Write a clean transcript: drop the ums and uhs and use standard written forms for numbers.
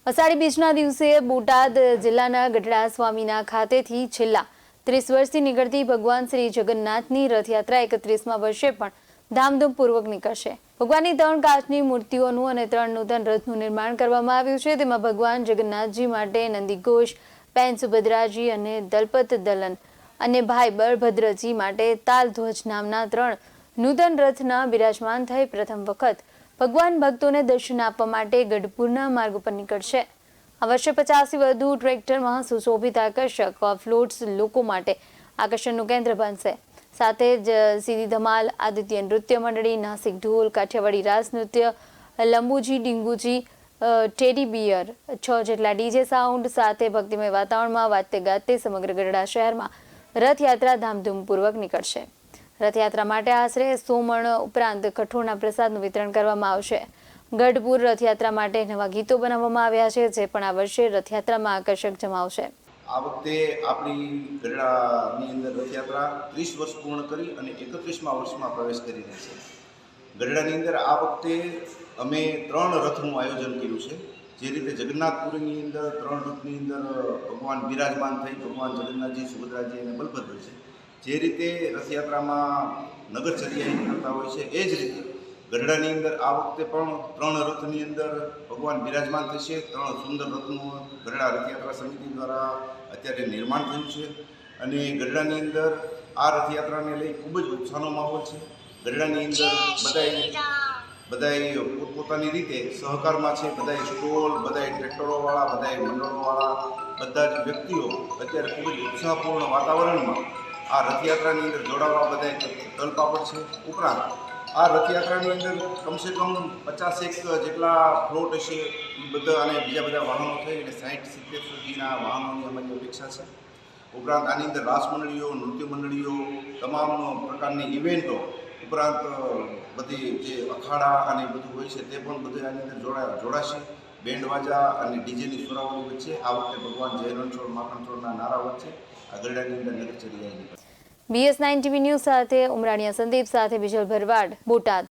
અષાઢી બીજના દિવસે બોટાદ જિલ્લાના ગઢડા સ્વામીના ખાતેથી છેલ્લા 30 વર્ષથી નીકળતી ભગવાન શ્રી જગન્નાથની રથયાત્રા 31મા વર્ષે પણ ધામધૂમપૂર્વક નીકળશે। ભગવાનની 3 કાચની મૂર્તિઓનું અને 3 નૂતન રથનું નિર્માણ કરવામાં આવ્યું છે। તેમાં ભગવાન જગન્નાથજી માટે નંદીઘોષ, પેન સુભદ્રાજી અને દલપત દલન અને ભાઈ બળભદ્રજી માટે તાલધ્વજ નામના 3 નૂતન રથના બિરાજમાન થઈ પ્રથમ વખત ભગવાન ભક્તોને દર્શન આપવા માટે ગઢપુરના માર્ગ પર નીકળશે। આ વર્ષે 50થી વધુ ટ્રેક્ટરમાં સુશોભિત આકર્ષક ઓફલોડ્સ લોકો માટે આકર્ષણનું કેન્દ્ર બનશે। સાથે જ સીધી ધમાલ, આદિત્ય નૃત્ય મંડળી, નાસિક ઢોલ, કાઠિયાવાડી રાસ નૃત્ય, લંબુજી, ડીંગુજી, ટેડી બિયર, 6 જેટલા ડીજે સાઉન્ડ સાથે ભક્તિમય વાતાવરણમાં વાજતે ગાજતે સમગ્ર ગઢડા શહેરમાં રથયાત્રા ધામધૂમપૂર્વક નીકળશે। રથયાત્રા માટે આશરે 100 મણ ઉપરાંત કઠોળના પ્રસાદનું વિતરણ કરવામાં આવશે। ગઢપુર રથયાત્રા માટે નવા ગીતો બનાવવામાં આવ્યા છે, જે પણ આ વર્ષે રથયાત્રામાં આકર્ષક જમાવશે। આ વખતે આપણી ગઢડાની અંદર રથયાત્રા 30 વર્ષ પૂર્ણ કરી અને 31મા વર્ષમાં પ્રવેશ કરી રહી છે। ગઢડાની અંદર આ વખતે અમે 3 રથનું આયોજન કર્યું છે। જે રીતે જગન્નાથપુરીની અંદર 3 રથની અંદર ભગવાન બિરાજમાન થઈ, ભગવાન જગન્નાથજી, સુભદ્રાજી અને બલભદ્ર છે। જે રીતે રથયાત્રામાં નગરચર્યા નીકળતા હોય છે, એ જ રીતે ગઢડાની અંદર આ વખતે પણ 3 રથની અંદર ભગવાન બિરાજમાન થશે। 3 સુંદર રથનું ગઢડા રથયાત્રા સમિતિ દ્વારા અત્યારે નિર્માણ થયું છે અને ગઢડાની અંદર આ રથયાત્રાને લઈ ખૂબ જ ઉત્સાહનો માહોલ છે। ગઢડાની અંદર બધાય પોતપોતાની રીતે સહકારમાં છે। બધાય સ્ટોલ, બધાય ટ્રેક્ટરોવાળા, બધાય મંડળોવાળા, બધા જ વ્યક્તિઓ અત્યારે ખૂબ જ ઉત્સાહપૂર્ણ વાતાવરણમાં આ રથયાત્રાની અંદર જોડાવા બધાય તલપાપડ છે। ઉપરાંત આ રથયાત્રાની અંદર કમસે કમ 50 જેટલા ફ્લોટ હશે, એ બધા અને બીજા બધા વાહનો થઈ અને 60-70 સુધીના વાહનોની અમારી અપેક્ષા છે। ઉપરાંત આની અંદર રાસ મંડળીઓ, નૃત્ય મંડળીઓ, તમામ પ્રકારની ઇવેન્ટો, ઉપરાંત બધી જે અખાડા અને બધું હોય છે તે પણ બધું આની અંદર જોડાશે। બેન્ડ વાજા અને ડીજેની સુરાવલી વચ્ચે આ વખતે ભગવાન જય રણછોડ માખણછોડના નારા વચ્ચે આ ગઢડાની અંદર નગરચર્યા નીકળશે। BS9 TV ન્યૂઝ સાથે ઉમરાણીયા સંદીપ સાથે વિજલ ભરવાડ, બોટાદ।